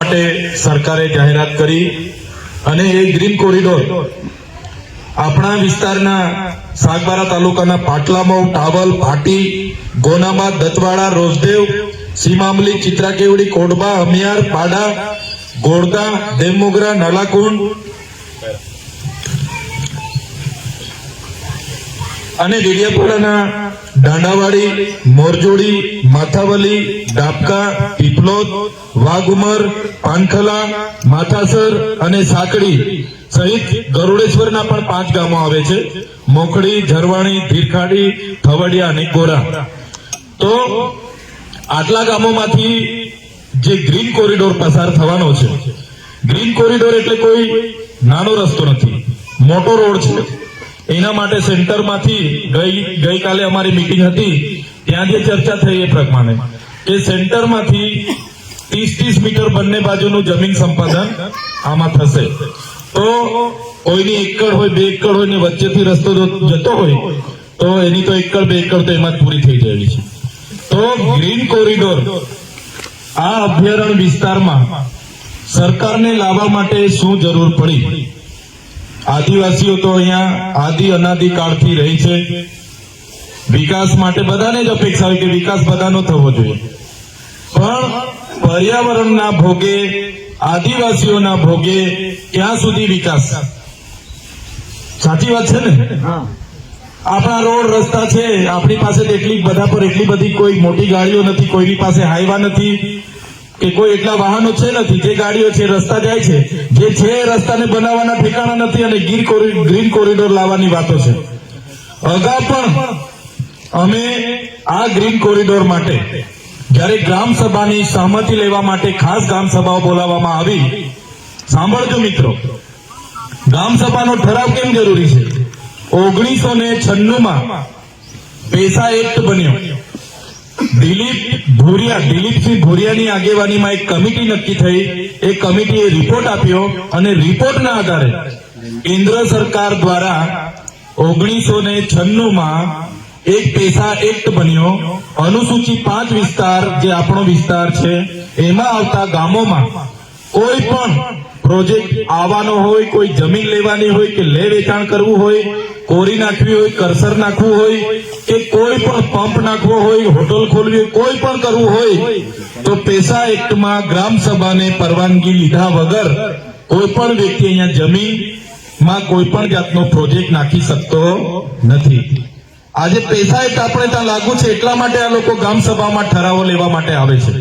માટે સરકારે જાહેરાત કરી અને એ ગ્રીન કોરિડોર આપણા વિસ્તારના સાગબારા તાલુકાના પાટલામઉ, ટાવલ, ભાટી, ગોનામા, દત્તવાડા, રોજદેવ, સીમામલી, ચિત્રાકેવડી, કોડબા, અમિયાર, પાડા, ગોળદા, દેવમોગરા, નાલાકુંડ અને દેડિયાપાડાના દાંડાવાડી, મોરજોડી, માથાવલી, ડાબકા, પીપલોદ, વાઘુમર, પાનખલા, માથાસર અને સાકડી સહિત ગરુડેશ્વરના પણ 5 ગામો આવે છે. મોખડી, ઝરવાણી, ધીરખાડી, થવડિયા અને ગોરા. તો આટલા ગામોમાંથી જે ગ્રીન કોરિડોર પસાર થવાનો છે, ગ્રીન કોરિડોર એટલે કોઈ નાનો રસ્તો નથી, મોટો રોડ છે. એના માટે સેન્ટરમાંથી ગઈકાલે અમારી મીટિંગ હતી, ત્યાં જે ચર્ચા થઈ એ પ્રમાણે કે સેન્ટરમાંથી 30 મીટર બંને બાજુનું જમીન સંપાદન આમાં થશે. તો કોઈની 1 એકડ હોય, 2 એકડ હોય ને વચ્ચેથી રસ્તો જતો હોય તો એની તો 1 એકડ 2 એકડ તો એમાં જ પૂરી થઈ જાય છે. તો ગ્રીન કોરિડોર આ અભયારણ્ય વિસ્તારમાં સરકારને લાવવા માટે શું જરૂર પડી? આદિવાસીઓ તો અહીંયા આદિ અનાદિ કાળથી રહી છે. વિકાસ માટે બધાને જ અપેક્ષા હોય કે વિકાસ બધાનો થવો જોઈએ, પણ પર્યાવરણના ભોગે, આદિવાસીઓના ભોગે ક્યાં સુધી વિકાસ? સાચી વાત છે ને? આપણા રોડ રસ્તા છે, આપણી પાસે બધા પર એટલી બધી કોઈ મોટી ગાડીઓ નથી, કોઈની પાસે હાઈવા નથી કે કોઈ એટલા વાહનો છે નથી. જે ગાડીઓ છે રસ્તા જાય છે, જે છે રસ્તાને બનાવવાના ઠેકાણા નથી અને ગ્રીન કોરિડોર લાવવાની વાતો છે. અગાઉ પણ અમે આ ગ્રીન કોરિડોર માટે જ્યારે ગ્રામ સભાની સહમતિ લેવા માટે ખાસ ગ્રામ સભાઓ બોલાવવામાં આવી. સાંભળજો મિત્રો, ગ્રામ સભાનો ઠરાવ કેમ જરૂરી છે? 1996માં પેસા એક્ટ બન્યો. દિલીપસિંહ ભુરિયાની આગેવાનીમાં એક કમિટી નક્કી થઈ. એ કમિટીએ રિપોર્ટ આપ્યો અને રિપોર્ટના આધારે કેન્દ્ર સરકાર દ્વારા 1996માં એક પેસા એક્ટ બન્યો. અનુસૂચિ 5 વિસ્તાર, જે આપણો વિસ્તાર છે, એમાં આવતા ગામોમાં કોઈ પણ પ્રોજેક્ટ આવવાનો હોય, કોઈ જમીન લેવાની હોય કે લે વેચાણ કરવું હોય, કોરી નાખવી હોય, કરસર નાખવું હોય કે કોઈ પણ પંપ નાખવો હોય, હોટલ ખોલવી હોય, કોઈ પણ કરવું હોય તો પેસા એક્ટમાં ગ્રામ સભાને પરવાનગી લીધા વગર કોઈ પણ વ્યક્તિ અહીંયા જમીનમાં કોઈ પણ જાતનો પ્રોજેક્ટ નાખી શકતો નથી. આજે પેસા એક્ટ આપણે ત્યાં લાગુ છે એટલા માટે આ લોકો ગ્રામ સભામાં ઠરાવો લેવા માટે આવે છે.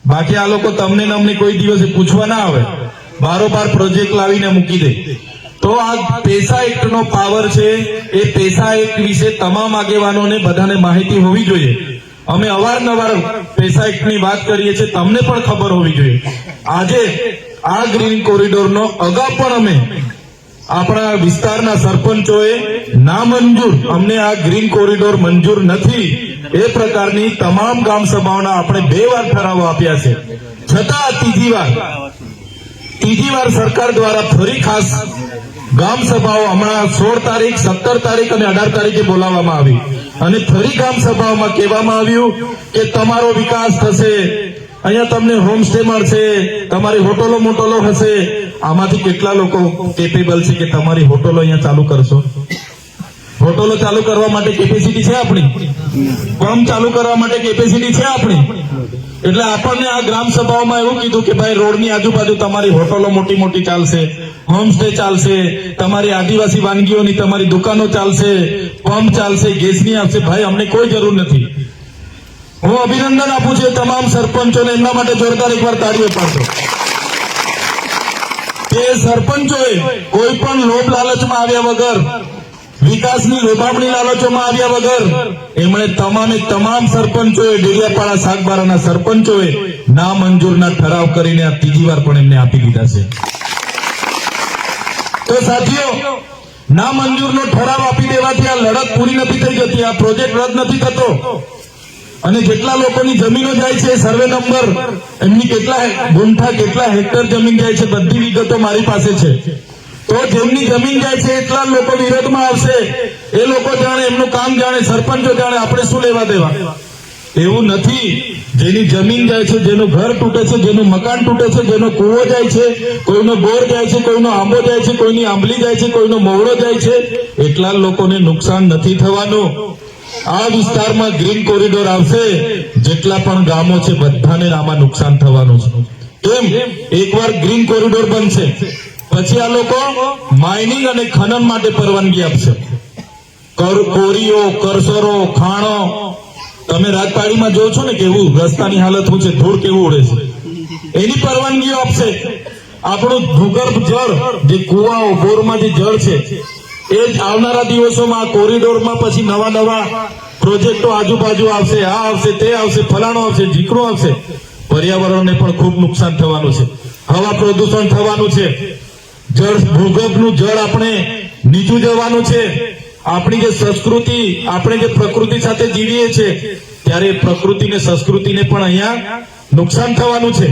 બાકી આ લોકો તમને નમને કોઈ દિવસે પૂછવા ના આવે, બારોબાર પ્રોજેક્ટ લાવીને મૂકી દે. તો આ પેસા એક્ટ નો પાવર છે. એ પેસા એક્ટ વિશે તમામ આગેવાનોને બધાને માહિતી હોવી જોઈએ. અમે અવારનવાર પેસા એક્ટ ની વાત કરીએ છીએ, તમને પણ ખબર હોવી જોઈએ. આજે આ ગ્રીન કોરિડોરનો અગાઉ પણ અમે આપણા વિસ્તારના સરપંચોએ નામંજૂર, અમને આ ગ્રીન કોરિડોર મંજૂર નથી એ પ્રકારની તમામ ગ્રામ સભાઓના આપણે 2 વાર ઠરાવો આપ્યા છે. છતાં ત્રીજી વાર સરકાર દ્વારા ફરી ખાસ ગ્રામ સભાઓ હમણાં 16 તારીખ, 17 તારીખ અને 18 તારીખે બોલાવવામાં આવી અને ફરી ગ્રામ સભાઓમાં કહેવામાં આવ્યું કે તમારો વિકાસ થશે, અહીંયા તમને હોમસ્ટે મળશે, તમારી હોટલો મોટલો હશે. આમાંથી કેટલા લોકો કેપેબલ છે કે તમારી હોટલો અહીંયા ચાલુ કરશો? હોટલો ચાલુ કરવા માટે કેપેસિટી છે આપણી? પંપ ચાલુ કરવા માટે કેપેસિટી છે આપણી? એટલે આપણને આ ગ્રામ સભાઓમાં એવું કીધું કે ભાઈ રોડની આજુબાજુ તમારી હોટલો મોટી મોટી ચાલશે, હોમસ્ટે ચાલશે, તમારી આદિવાસી વાનગીઓની તમારી દુકાનો ચાલશે, પંપ ચાલશે, ગેસની આવશે. ભાઈ અમને કોઈ જરૂર નથી. હું અભિનંદન આપું છું તમામ સરપંચોને, એમના માટે જોરદાર એકવાર તાળીઓ પાડો. તે સરપંચોએ કોઈ પણ લોભ લાલચમાં આવ્યા વગર, વિકાસની લોભામણી લાલચોમાં આવ્યા વગર એમણે તમામ સરપંચોએ, ડેડિયાપાડા સાગબારાના સરપંચોએ નામંજૂરના ઠરાવ કરીને આ 3જી વાર પણ એમને આપી દીધા છે. તો સાથીઓ, નામંજૂરનો ઠરાવ આપી દેવાથી આ લડત પૂરી નથી થઈ જતી, આ પ્રોજેક્ટ રદ નથી થતો. અને જેટલા લોકોની જમીનો જાય છે, સર્વે નંબર, એમની કેટલા ગુંઠા, કેટલા હેક્ટર જમીન જાય છે, બધી વિગતો મારી પાસે છે. તો જેમની જમીન જાય છે એટલા લોકો વિરોધમાં આવશે. એ લોકો જાણે, એમનું કામ જાણે, સરપંચો જાણે, આપણે શું લેવા દેવા? એવું નથી. જેની જમીન જાય છે, જેનું ઘર તૂટે છે, જેનું મકાન તૂટે છે, જેનો કૂવો જાય છે, કોઈનો બોર જાય છે, કોઈનો આંબો જાય છે, કોઈની આંબલી જાય છે, કોઈનો મોવડો જાય છે, એટલા લોકોને નુકસાન નથી થવાનું. આ વિસ્તારમાં ગ્રીન કોરિડોર આવશે, જેટલા પણ ગામો છે બધાને આમાં નુકસાન થવાનું છે. કેમ? એકવાર ગ્રીન કોરિડોર બનશે પછી આ લોકો માઇનિંગ અને ખનન માટે પરવાનગી આપશે. કોરીઓ, કરસરો, ખાણો, તમે રાજપાડીમાં જોવો છો ને કેવું રસ્તાની હાલત શું છે, ધૂળ કેવું ઉડે છે, એની પરવાનગીઓ આપશે. આપણું ભૂગર્ભ જળ, જે કુવાઓ, બોરમાં જે જળ છે, એ જ આવનારા દિવસોમાં કોરિડોરમાં પછી નવા નવા પ્રોજેક્ટો આજુબાજુ આવશે, આ આવશે, તે આવશે, ફલાણો આવશે, ઝીકરો આવશે. પર્યાવરણને પણ ખૂબ નુકસાન થવાનું છે, હવા પ્રદૂષણ થવાનું છે, જળ, ભૂગર્ભનું જળ આપણે નીચું જવાનું છે. આપણી જે સંસ્કૃતિ, આપણે જે પ્રકૃતિ સાથે જીવીએ છીએ, ત્યારે પ્રકૃતિ ને સંસ્કૃતિને પણ અહીંયા નુકસાન થવાનું છે.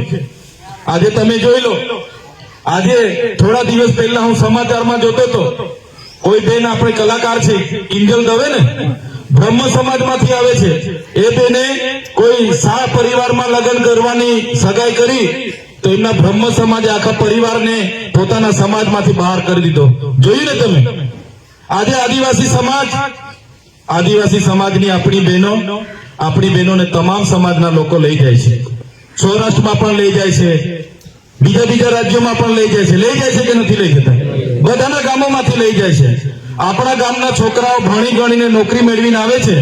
આજે તમે જોઈ લો, આજે થોડા દિવસ પહેલા હું સમાચારમાં જોતો હતો, કોઈ બેન આપણે કલાકાર છે, કિંજલ દવે ને, બ્રહ્મ સમાજમાંથી આવે છે, એ બેને કોઈ શાહ પરિવારમાં લગ્ન કરવાની સગાઈ કરી તો એમના બ્રહ્મ સમાજે આખા પરિવારને પોતાના સમાજમાંથી બહાર કરી દીધો. જોયું ને તમે? આજે આદિવાસી સમાજની આપણી બહેનોને તમામ સમાજના લોકો લઈ જાય છે. સૌરાષ્ટ્રમાં પણ લઈ જાય છે, બીજા રાજ્યોમાં પણ લઈ જાય છે કે નથી લઈ જતા? બધાના ગામોમાંથી લઈ જાય છે. આપણા ગામના છોકરાઓ ભણી ગણીને નોકરી મેળવીને આવે છે,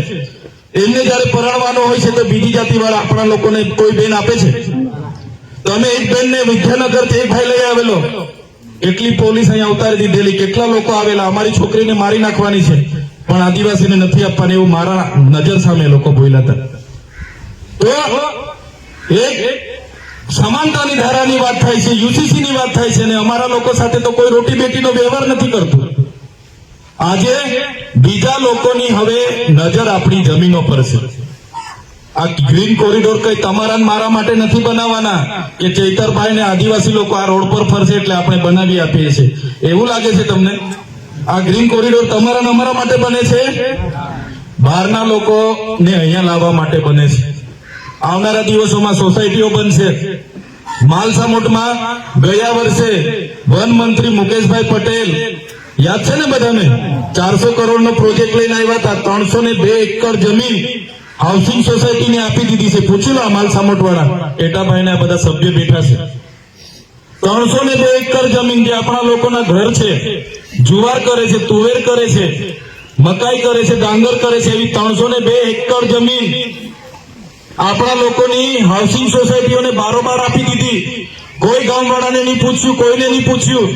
એમને જયારે પરણવાનો હોય છે તો બીજી જાતિવાળા આપણા લોકોને કોઈ બેન આપે છે? તમે એક બેનને વિદ્યાનગરથી એક ભાઈ લઈ આવેલો, એટલી પોલીસ અહીંયા ઉતારી દીધેલી, કેટલા લોકો આવેલા, અમારી છોકરીને મારી નાખવાની છે, પણ આદિવાસીને નથી આપવાની, એવું મારા નજર સામે લોકો બોલ્યા હતા. તો એક સમાનતાની ધારાની વાત થાય છે, યુસીસી ની વાત થાય છે, અને અમારા લોકો સાથે તો કોઈ રોટી બેટીનો વ્યવહાર નથી કરતું. આજે બીજા લોકોની હવે નજર આપણી જમીનો પર છે. આ ગ્રીન કોરિડોર કઈ તમારા મારા માટે નથી બનાવવાના કે ચૈતરભાઈ ને આદિવાસી લોકો આ રોડ પર ફરશે એટલે આપણે બનાવી આપીએ છીએ, એવું લાગે છે તમને? આ ગ્રીન કોરિડોર તમારા ને અમારા માટે બને છે, બહારના લોકોને અહીંયા લાવવા માટે બને છે. આવનારા દિવસોમાં સોસાયટીઓ બનશે. માલસામોટમાં ગયા વર્ષે વન મંત્રી મુકેશભાઈ પટેલ, યાદ છે ને બધાને, 400 કરોડનો પ્રોજેક્ટ લઈને આવ્યા હતા. 302 એકર જમીન હાઉસિંગ સોસાયટીને આપી દીધી છે. પૂછી લો માલસામોટ વાળા ટેટાભાઈ ને આ બધા સભ્ય બેઠા છે. 302 એકર જમીન જે આપણા લોકોના ઘર છે, જુવાર કરે છે, તુવેર કરે છે, મકાઈ કરે છે, ડાંગર કરે છે, એવી 302 એકર જમીન આપણા લોકોની હાઉસિંગ સોસાયટીઓને બારોબાર આપી દીધી. કોઈ ગામવાળાને નહીં પૂછ્યું, કોઈને નહીં પૂછ્યું.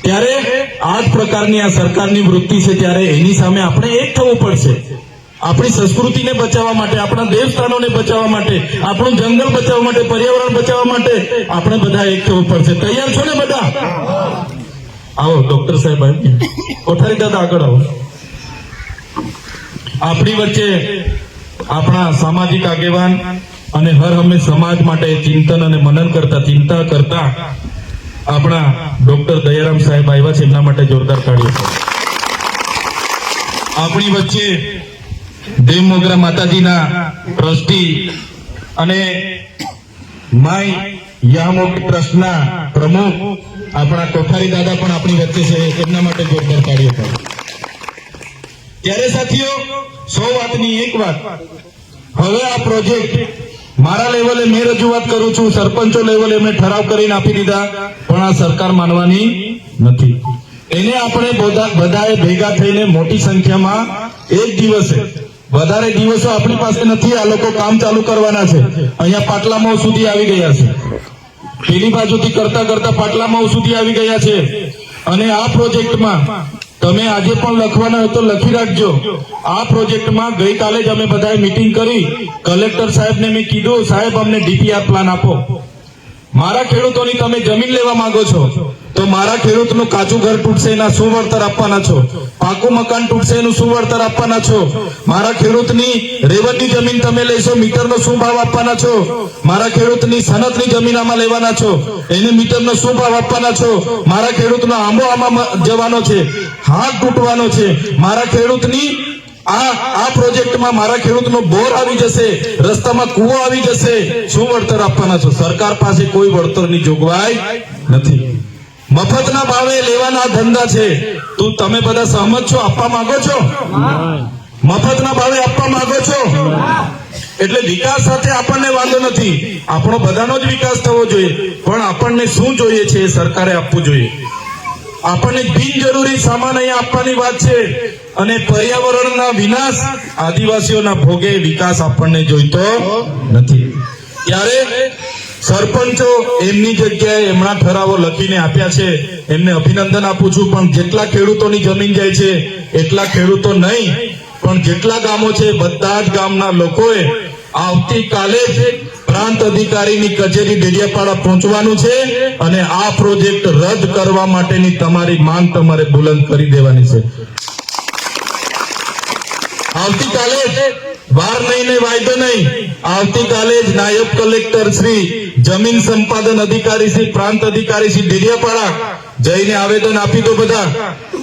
ત્યારે આ જ પ્રકારની આ સરકારની વૃત્તિ છે, ત્યારે એની સામે આપણે એક થવું પડશે. આપણી સંસ્કૃતિને બચાવવા માટે, આપણા દેવસ્થાનોને બચાવવા માટે, આપણું જંગલ બચાવવા માટે, પર્યાવરણ બચાવવા માટે આપણે બધા એક થવું પડશે. તૈયાર છો ને બધા? આવો ડોક્ટર સાહેબ, કોઠારી દાદા આગળ આવો. આપણી વચ્ચે આપણા સામાજિક આગેવાન અને હર હંમેશ સમાજ માટે ચિંતન અને મનન કરતા, ચિંતા કરતા આપણા ડોક્ટર દયારામ સાહેબ આવ્યા છે, એમના માટે જોરદાર તાળીઓ. આપણી વચ્ચે દેવમોગરા માતાજીના ટ્રસ્ટી અને માય યામોગ ટ્રસ્ટના પ્રમુખ આપણા કોઠારી દાદા પણ આપણી વચ્ચે છે, એમના માટે જોરદાર તાળીઓ. ત્યારે સાથીઓ, 100 વાતની એક વાત, હવે આ પ્રોજેક્ટ મારા લેવલે મેં રજૂઆત કરું છું, સરપંચો લેવલે મેં ઠરાવ કરીને આપી દીધા, પણ આ સરકાર માનવાની નથી. એને આપણે બધાએ ભેગા થઈને મોટી સંખ્યામાં એક દિવસે, વધારે દિવસો આપણી પાસે નથી, આ લોકો કામ ચાલુ કરવાના છે. અહીંયા પાટલા માવ સુધી આવી ગયા છે, પેલી બાજુથી કરતા કરતા પાટલા માવ સુધી આવી ગયા છે. અને આ પ્રોજેક્ટમાં તમે આજે પણ લખવાના હોય તો લખી રાખજો. આ પ્રોજેક્ટમાં ગઈકાલે જ અમે બધાએ મીટિંગ કરી, કલેક્ટર સાહેબને મેં કીધું, સાહેબ અમને ડીપીઆર પ્લાન આપો. મારા ખેડૂતોની તમે જમીન લેવા માંગો છો તો મારા ખેડૂતનું કાચું ઘર તૂટશે એના શું વળતર આપવાના છો? પાકું મકાન તૂટશે એનું શું વળતર આપવાના છો? મારા ખેડૂતની રેવતની જમીન તમે લેશો, મીટરનો શું ભાવ આપવાના છો? મારા ખેડૂતની સનતની જમીન આમાં લેવાના છો, એને મીટરનો શું ભાવ આપવાના છો? મારા ખેડૂતનો આંબો આમાં જવાનો છે, હાથ તૂટવાનો છે. મારા ખેડૂતની આ પ્રોજેક્ટમાં મારા ખેડૂતનો બોર આવી જશે, રસ્તામાં કૂવો આવી જશે, શું વળતર આપવાના છો? સરકાર પાસે કોઈ વળતરની જોગવાઈ નથી. મફતના ભાવે લેવાના ધંધા છે. તમે બધા સહમત છો? આપવા માંગો છો? મફતના ભાવે આપવા માંગો છો? એટલે વિકાસ સાથે આપણને વાંધો નથી, આપણો બધાનો જ વિકાસ થવો જોઈએ, પણ આપણને શું જોઈએ છે એ સરકારે આપવું જોઈએ. આપણને બિનજરૂરી સામાન અહીંયા આપવાની વાત છે અને પર્યાવરણના વિનાશ, આદિવાસીઓના ભોગે વિકાસ આપણને જોઈતો નથી. ત્યારે સરપંચો એમની જગ્યાએ એમના ઠરાવો લખીને આપ્યા છે, એમને અભિનંદન આપું છું. પણ જેટલા ખેડૂતોની જમીન જાય છે એટલા ખેડૂતો નહીં, પણ જેટલા ગામો છે બધા જ ગામના લોકોએ આવતીકાલે જ પ્રાંત અધિકારીની કચેરી ડેડિયાપાડા પહોંચવાનું છે અને આ પ્રોજેક્ટ રદ કરવા માટેની તમારી માંગ તમારે બુલંદ કરી દેવાની છે. આવતીકાલે જ, વાર નહીં ને વાયદો નહીં, આવતીકાલે જ નાયબ કલેક્ટર શ્રી, જમીન સંપાદન અધિકારી શ્રી, પ્રાંત અધિકારી શ્રી ડેડિયાપાડા જઈને આવેદન આપી દો. બધા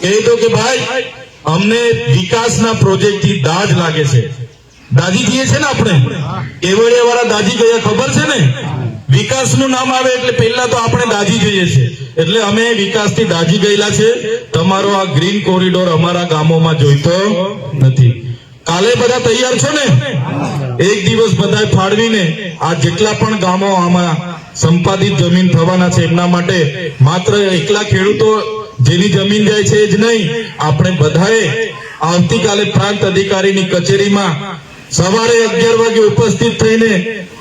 કહી દો કે ભાઈ અમને વિકાસના પ્રોજેક્ટથી દાજ લાગે છે. દાજી જઈએ છે ને આપણે, કેવડિયા વાળા દાજી ગયા ખબર છે ને? વિકાસનું નામ આવે એટલે પહેલા તો આપણે દાજી જઈએ છે, એટલે અમે વિકાસથી દાજી ગયેલા છે. તમારો આ ગ્રીન કોરિડોર અમારા ગામોમાં જોઈતો નથી. કાલે બધા તૈયાર છો ને? એક દિવસ બધા ફાળવીને આ જેટલા પણ ગામો આમાં સંપાદિત જમીન થવાના છે એમના માટે માત્ર એકલા ખેડૂતો જેની જમીન જાય છે જ નહીં, આપણે બધાએ આવતીકાલે પ્રાંત અધિકારીની કચેરીમાં સવારે 11 વાગે ઉપસ્થિત થઈને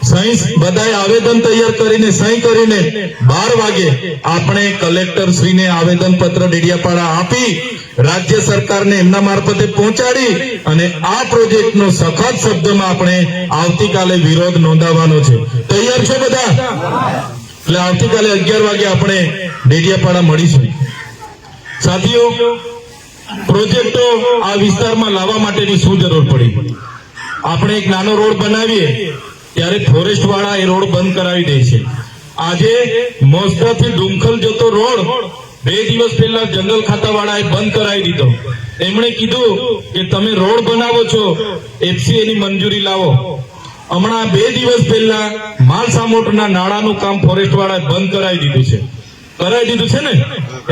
સહી, બધાએ આવેદન તૈયાર કરીને સહી કરીને 12 વાગે આપણે કલેક્ટર શ્રીને આવેદન પત્ર ડેડિયાપાડા આપી રાજ્ય સરકારને એમના મારફતે પહોંચાડી અને આ પ્રોજેક્ટનો સખત શબ્દમાં આપણે આવતીકાલે વિરોધ નોંધાવવાનો છે. તૈયાર છો બધા? એટલે આવતીકાલે 11 વાગે આપણે ડેડિયાપાડા મળીશું. સાથીઓ, પ્રોજેક્ટો આ વિસ્તારમાં લાવવા માટેની શું જરૂર પડી? આપણે એક નાનો રોડ બનાવીએ ત્યારે ફોરેસ્ટ વાળા એ રોડ બંધ કરાવી દે છે. આજે મોસરાથી ડુમખલ જતો રોડ 2 દિવસ પહેલા જંગલ ખાતા વાળાએ બંધ કરાવી દીધો. એમણે કીધું કે તમે રોડ બનાવો છો, એફસીએ ની મંજૂરી લાવો. હમણાં 2 દિવસ પહેલા માલસામોટના નાળાનું કામ ફોરેસ્ટ વાળાએ બંધ કરાવી દીધું છે ને?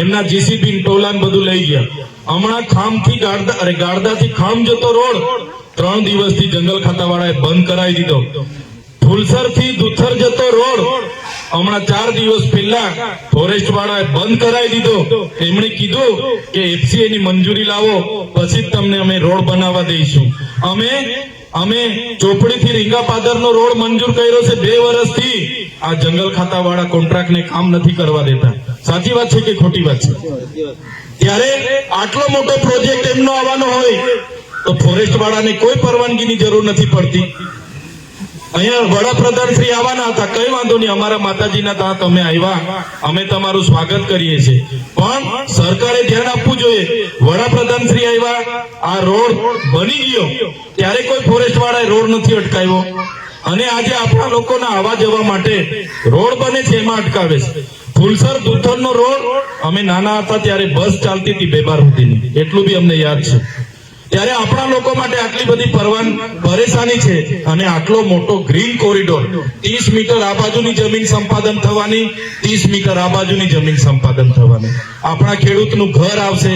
એમના જીસીબી ટોલાન બધું લઈ ગયા. હમણાં ખામથી ગાળદાથી ખામ જતો રોડ 3 દિવસથી જંગલ ખાતા વાળાએ બંધ કરાવી દીધો. ફુલસર થી દુથર જતો રોડ હમણાં 4 દિવસ પહેલા ફોરેસ્ટ વાળાએ બંધ કરાવી દીધો. એમણે કીધું કે એફસીએ ની મંજૂરી લાવો પછી તમને અમે રોડ બનાવવા દઈશું. અમે ચોપડીથી રીંગાપાદરનો રોડ મંજૂર કર્યો છે 2 વર્ષથી. આ જંગલ ખાતા વાળા કોન્ટ્રાક્ટને કામ નથી કરવા દેતા. સાચી વાત છે કે ખોટી વાત છે? ત્યારે આટલો મોટો પ્રોજેક્ટ એમનો આવવાનો હોય તો ફોરેસ્ટ વાળાને કોઈ પરવાનગીની જરૂર નથી પડતી. અહીંયા વડાપ્રધાન શ્રી આવવાના હતા, કઈ વાંધો નહીં, અમારા માતાજીના ત્યાં તમે આવ્યા, અમે તમારું સ્વાગત કરીએ છીએ. પણ સરકારે ધ્યાન આપવું જોઈએ. વડાપ્રધાન શ્રી આવ્યા, આ રોડ બની ગયો ત્યારે કોઈ ફોરેસ્ટ વાળાએ રોડ નથી અટકાવ્યો અને આજે આપણા લોકોના આવવા જવા માટે રોડ બને છે એમાં અટકાવે છે. ફુલસર દુથરનો રોડ અમે નાના હતા ત્યારે બસ ચાલતી હતી 2 બાર સુધીની, એટલું બી અમને યાદ છે. ત્યારે આપણા લોકો માટે આટલી બધી પરેશાની છે અને આટલો મોટો ગ્રીન કોરિડોર 30 મીટર આ બાજુની જમીન સંપાદન થવાની, 30 મીટર આ બાજુની જમીન સંપાદન થવાની. આપણા ખેડૂતનું ઘર આવશે,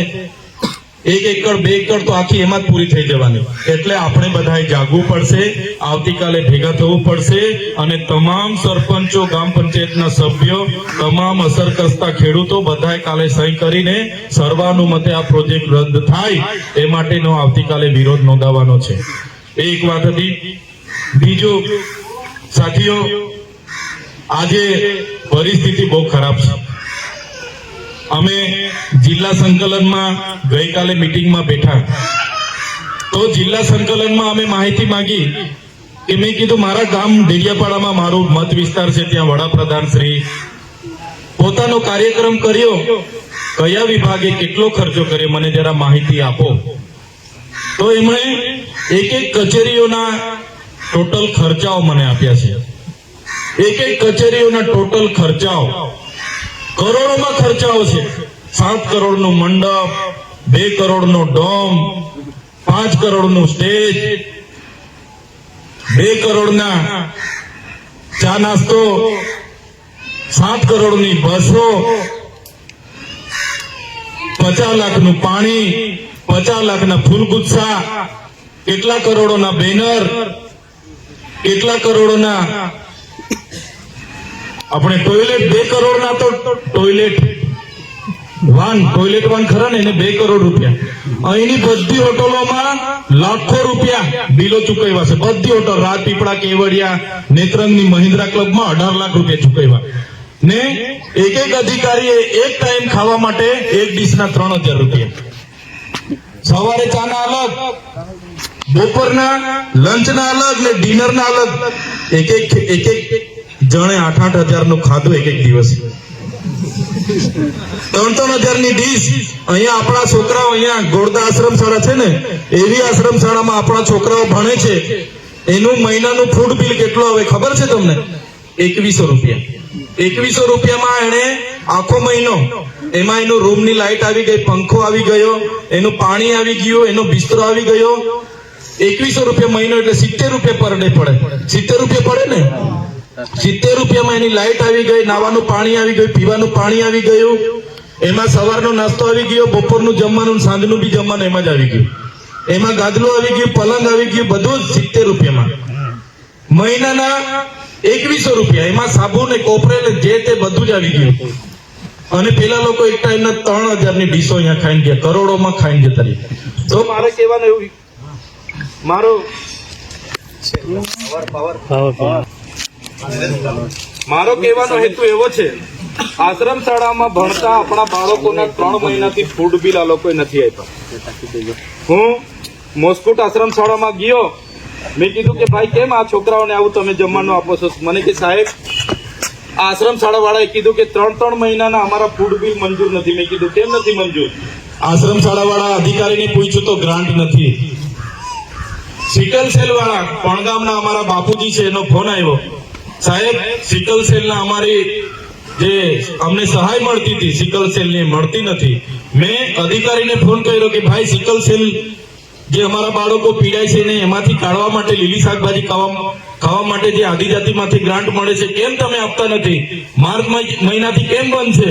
1 એકર 2 એકર તો આખી એમાં જ પૂરી થઈ જવાની. એટલે આપણે બધાએ જાગવું પડશે, આવતીકાલે ભેગા થવું પડશે અને તમામ સરપંચો, ગ્રામ પંચાયતના સભ્યો, તમામ અસરગ્રસ્ત ખેડૂતો બધાએ કાલે સહી કરીને સર્વાનુમતે આ પ્રોજેક્ટ રદ થાય એ માટેનો આવતીકાલે વિરોધ નોંધાવવાનો છે. એક વાત હતી. બીજું સાથીઓ, આજે પરિસ્થિતિ બહુ ખરાબ છે. અમે જિલ્લા સંકલનમાં ગઈકાલે મીટિંગમાં બેઠા તો જિલ્લા સંકલનમાં અમે માહિતી માંગી કે મેં કીધું મારા ગામ ડેડિયાપાડામાં મારું મત વિસ્તાર છે, ત્યાં વડાપ્રધાન શ્રી પોતાનો કાર્યક્રમ કર્યો, કયા વિભાગે કેટલો ખર્ચો કર્યો મને જરા માહિતી આપો. તો એમણે એક કચેરીઓના ટોટલ ખર્ચાઓ મને આપ્યા છે. એક કચેરીઓના ટોટલ ખર્ચાઓ કરોડોમાં ખર્ચાઓ છે. 7 કરોડનું મંડપ, 2 કરોડનો ડોમ, 5 કરોડનું સ્ટેજ, 2 કરોડના ચા નાસ્તો, 7 કરોડની બસો, 50 લાખનું પાણી, 50 લાખના ફૂલગુચ્છા, કેટલા કરોડોના બેનર, કેટલા કરોડોના આપણે ટોયલેટ, 2 કરોડના તો ટોયલેટ વાન ખરા ને, એને 2 કરોડ રૂપિયા. અહીંની બધી હોટલોમાં લાખો રૂપિયા બિલો ચૂકવ્યા છે. બધી હોટલ, રાજપીપળા, કેવડિયા, નેત્રંગની મહિન્દ્રા ક્લબમાં 18 લાખ રૂપિયા ચૂકવ્યા ને એક અધિકારીએ એક ટાઈમ ખાવા માટે એક ડીશના 3000 રૂપિયા. સવારે ચાના અલગ, બપોરના લંચના અલગ ને ડિનરના અલગ. એક જણે 8,000 નું ખાધું એક દિવસ. 3,000 ની ડીશ. અહીંયા આપણા છોકરાઓ, અહીંયા ગોળદા આશ્રમ શાળા છે ને, એવી આશ્રમ શાળામાં આપણા છોકરાઓ ભણે છે. એનું મહિનાનું ફૂડ બિલ કેટલું આવે ખબર છે તમને? 2100 રૂપિયા. 2100 રૂપિયામાં એને આખો મહિનો, એમાં એનું રૂમની લાઈટ આવી ગઈ, પંખો આવી ગયો, એનું પાણી આવી ગયું, એનો બિસ્તરો આવી ગયો. 2100 રૂપિયા મહિનો એટલે 70 રૂપિયા પર ડે પડે. 70 રૂપિયા પડે ને. 70 રૂપિયામાં એની લાઈટ આવી ગઈ, નાવાનું પાણી આવી ગયું, પીવાનું પાણી આવી ગયું, એમાં સવારનો નાસ્તો આવી ગયો, બપોરનું જમવાનું, સાંજનું બી જમવાનું એમાં જ આવી ગયું, એમાં ગાદલું આવી ગયું, પલંગ આવી ગયું, બધું જ 70 રૂપિયામાં. મહિનાના 2100 રૂપિયા, એમાં સાબુ ને કોપરેલ જે તે બધું જ આવી ગયું. અને પેલા લોકો એક ટાઈમના 3000 ની ડીશો અહીંયા ખાઈને ગયા, કરોડોમાં ખાઈને જતા રહ્યા. તો મારે કહેવાનું એવું, મારો કહેવાનો હેતુ એવો છે, આશ્રમ શાળામાં ભણતા આપણા બાળકોના 3 મહિનાથી ફૂડ બિલ આ લોકોએ નથી આપ્યા. હું મોસ્કુટ આશ્રમ શાળામાં ગયો, મેં કીધું કે ભાઈ કેમ આ છોકરાઓને આવું તમે જમવાનું આપો છો? મને કે સાહેબ આશ્રમ શાળા વાળાએ કીધું કે 3 મહિનાના અમારા ફૂડ બિલ મંજૂર નથી. મેં કીધું કેમ નથી મંજૂર? આશ્રમ શાળા વાળા અધિકારીને પૂછ્યું તો ગ્રાન્ટ નથી. સિકલ સેલ વાળા પણગામના અમારા બાપુજી છે, એનો ફોન આવ્યો, સાહેબ સિકલ સેલ ના અમારી જે અમને સહાય મળતી હતી સિકલ સેલ ની મળતી નથી. મેં અધિકારીને ફોન કર્યો કે ભાઈ સિકલ સેલ જે અમારા બાળકો પીડાય છે ને એમાંથી કાઢવા માટે, લીલી શાકભાજી ખાવા માટે જે આદિજાતિમાંથી ગ્રાન્ટ મળે છે, કેમ તમે આપતા નથી? માર્ચ મહિનાથી કેમ બંધ છે?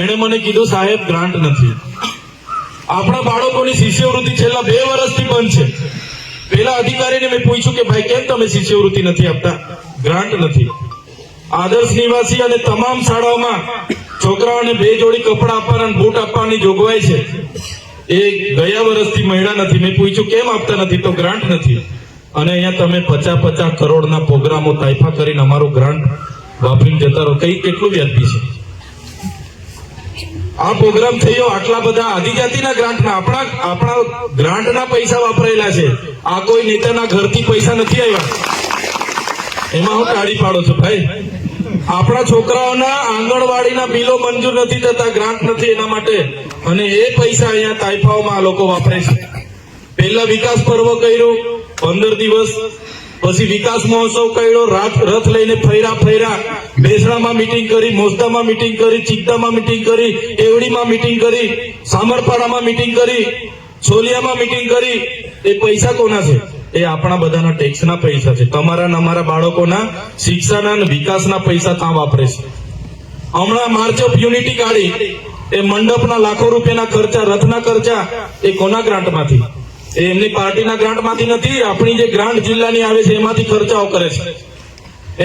એને મને કીધું સાહેબ ગ્રાન્ટ નથી. આપણા બાળકોની શિષ્યવૃત્તિ છેલ્લા 2 વર્ષથી બંધ છે. પેલા અધિકારીને મેં પૂછ્યું કે ભાઈ કેમ તમે શિષ્યવૃત્તિ નથી આપતા? ગ્રાન્ટ નથી. આદર્શ નિવાસી અને તમામ શાળાઓમાં છોકરાઓને 2 જોડી કપડા આપવાના, બૂટ આપવાની જોગવાઈ છે. એ ગયા વર્ષથી મળ્યા નથી. મેં પૂછ્યું કેમ આપતા નથી? તો ગ્રાન્ટ નથી. અને અહીંયા તમે 50 કરોડના પ્રોગ્રામો તાઇફા કરીને અમારું ગ્રાન્ટ વાપરીને જતા રહો. કેટલું વ્યાજબી છે આ પ્રોગ્રામ થયો? આટલા બધા આદિજાતિના ગ્રાન્ટના, આપણા ગ્રાન્ટના પૈસા વાપરેલા છે. આ કોઈ નેતાના ઘરથી પૈસા નથી આવ્યા. એમાં હું ટાળી પાડો છો ભાઈ? આપણા છોકરાઓના આંગણવાડીના બિલો મંજૂર નથી થતા, ગ્રાન્ટ નથી એના માટે. અને એ પૈસા અહીંયા તાઇફાઓમાં આ લોકો વાપરે છે. પહેલા વિકાસ પર્વ કર્યું 15 દિવસ, પછી વિકાસ મહોત્સવ કર્યો, રથ લઈને ફર્યા, બેસણામાં મીટિંગ કરી, મોસદામાં મીટિંગ કરી, ચિકદામાં મીટિંગ કરી, એવડીમાં મીટિંગ કરી, સામરપાડામાં મીટિંગ કરી, છોલિયામાં મીટિંગ કરી. એ પૈસા કોના છે? એ આપણા બધાના ટેક્સના પૈસા છે. તમારા ને અમારા બાળકોના શિક્ષાના અને વિકાસના પૈસા ત્યાં વાપરે છે. હમણાં માર્ચ ઓફ યુનિટી કાઢી, એ મંડપના લાખો રૂપિયાના ખર્ચા, રથના ખર્ચા, એ કોના ગ્રાન્ટમાંથી? એ એમની પાર્ટીના ગ્રાન્ટમાંથી નથી. આપણી જે ગ્રાન્ટ જિલ્લાની આવે છે એમાંથી ખર્ચાઓ કરે છે.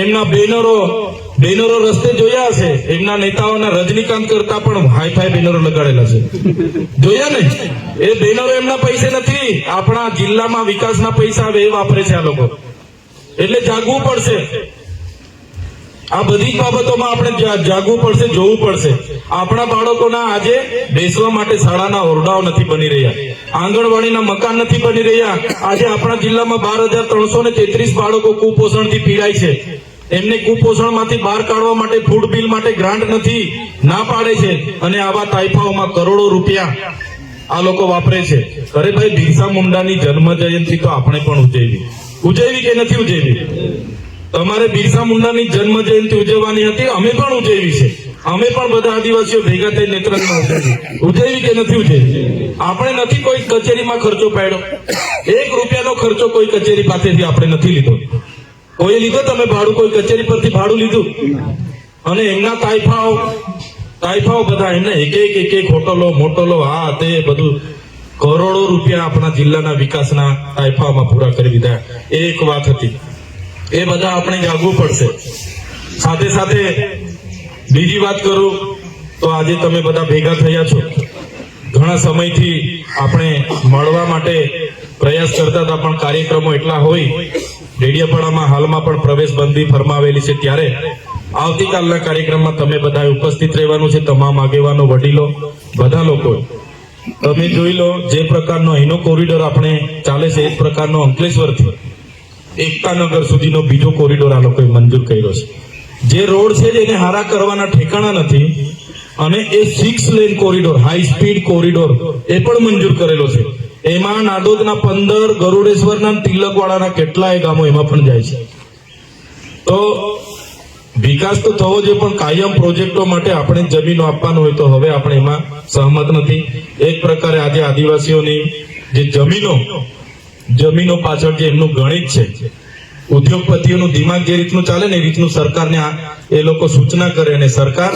એમના બેનરો રસ્તે જોયા હશે. એમના નેતાઓના રજનીકાંત કરતા પણ હાઈફાઈ બેનરો લગાડેલા છે, જોયા ને? એ બેનરો એમના પૈસે નથી, આપણા જિલ્લામાં વિકાસના પૈસા આવે એ વાપરે છે આ લોકો. એટલે જાગવું પડશે. આ બધી બાબતોમાં આપણે જાગવું પડશે, જોવું પડશે. આપણા બાળકોના આજે બેસવા માટે શાળાના ઓરડાઓ નથી બની રહ્યા, આંગણવાડીના મકાન નથી બની રહ્યા. આજે આપણા જિલ્લામાં 12,333 બાળકો કુપોષણથી પીડાય છે. એમને કુપોષણમાંથી બહાર કાઢવા માટે ફૂડ બિલ માટે ગ્રાન્ટ નથી, ના પાડે છે. અને આવા તાઇફાઓમાં કરોડો રૂપિયા આ લોકો વાપરે છે. અરે ભાઈ, બિરસા મુંડાની જન્મ જયંતિ તો આપણે પણ ઉજવવી કે નથી ઉજવવી? તમારે બિરસા મુંડાની જન્મ જયંતિ ઉજવવાની હતી, અમે પણ ઉજવી છે. અમે પણ બધા આદિવાસીઓ ભેગા થઈ નેત્રંગમાં ઉજવી કે નથી ઉજવી? આપણે નથી કોઈ કચેરીમાં ખર્ચો પાડ્યો, 1 રૂપિયાનો ખર્ચો કોઈ કચેરી પાસેથી આપણે નથી લીધો. કોઈ લીધો તમે ભાડું? કોઈ કચેરી પરથી ભાડું લીધું? અને એમના તાઇફાઓ બધા એમને એક હોટલો મોટલો આ તે બધું કરોડો રૂપિયા આપણા જિલ્લાના વિકાસના તાઇફામાં પૂરા કરી દીધા. એ એક વાત હતી, એ બધા આપણે જાગવું પડશે. સાથે સાથે બીજી વાત કરું તો આજે તમે બધા ભેગા થયા છો, ઘણા સમયથી આપણે મળવા માટે પ્રયાસ કરતા હતા, પણ કાર્યક્રમો એટલા હોય. ડેડિયાપાડામાં હાલમાં પણ પ્રવેશ બંધી ફરમાવેલી છે, ત્યારે આવતીકાલના કાર્યક્રમમાં તમે બધા ઉપસ્થિત રહેવાનું છે. તમામ આગેવાનો, વડીલો, બધા લોકો તમે જોઈ લો જે પ્રકારનો અહીંનો કોરિડોર આપણે ચાલે છે, એ પ્રકારનો અંકલેશ્વરથી એકતાનગર સુધીનો બીજો કોરિડોર આ લોકોએ મંજૂર કર્યો છે. જે રોડ છે એને હારા કરવાના ઠેકાણા નથી, અને એ 6 lane corridor, high speed corridor એ પણ મંજૂર કરેલો છે. એમાં નાદોદના 15, ગરુડેશ્વરના, તિલકવાડાના કેટલાય ગામો એમાં પણ જાય છે. તો વિકાસ તો થવો જોઈએ, પણ કાયમ પ્રોજેક્ટો માટે આપણે જમીનો આપવાનું હોય તો હવે આપણે એમાં સહમત નથી. એક પ્રકારે આજે આદિવાસીઓની જે જમીનો પાછળ જે એમનું ગણિત છે, ઉદ્યોગપતિઓનું દિમાગ જે રીતનું ચાલે ને એ રીતનું સરકારને એ લોકો સૂચના કરે અને સરકાર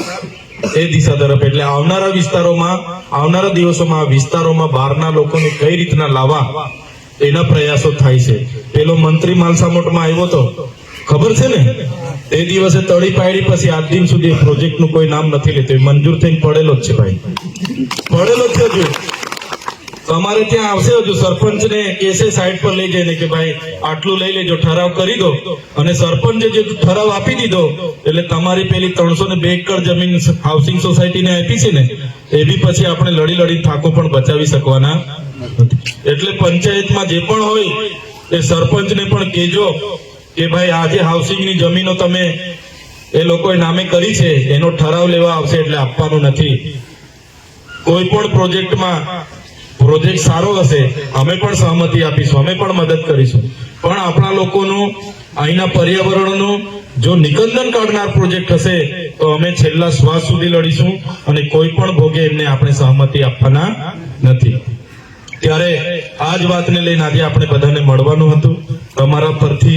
એ દિશા તરફ, એટલે આવનારા દિવસોમાં આ વિસ્તારોમાં બહારના લોકોને કઈ રીતના લાવવા એના પ્રયાસો થાય છે. પેલો મંત્રી માલસામોટમાં આવ્યો તો ખબર છે ને, એ દિવસે તળી પાડી પછી આજ દિન સુધી પ્રોજેક્ટનું કોઈ નામ નથી લેતું. મંજૂર થઈને પડેલો જ છે ભાઈ, પડેલો જ છે. હજુ તમારે ત્યાં આવશે, હજુ સરપંચને કેસે સાઈડ પર લઈ જઈને કે ભાઈ આટલું લઈ લેજો, ઠરાવ કરી દો. અને સરપંચે જે ઠરાવ આપી દીધો એટલે તમારી પેલી 302 એકર જમીન હાઉસિંગ સોસાયટીને આપી છે ને, એ બી પછી આપણે લડી થાકો પણ બચાવી શકવાના નથી. એટલે પંચાયતમાં જે પણ હોય એ સરપંચને પણ કહેજો કે ભાઈ આ જે હાઉસિંગની જમીનો તમે એ લોકોએ નામે કરી છે એનો ઠરાવ લેવા આવશે એટલે આપવાનું નથી. કોઈ પણ પ્રોજેક્ટ સારો હશે અમે પણ સહમતિ આપીશું, અમે પણ મદદ કરીશું, પણ આપણા લોકોનું અહીંના પર્યાવરણનું જો નિકંદન કાઢનાર પ્રોજેક્ટ હશે તો અમે છેલ્લા શ્વાસ સુધી લડીશું, અને કોઈ પણ ભોગે એમને આપણે સહમતિ આપવાના નથી. ત્યારે આ જ વાતને લઈને આજે આપણે બધાને મળવાનું હતું. તમારા પરથી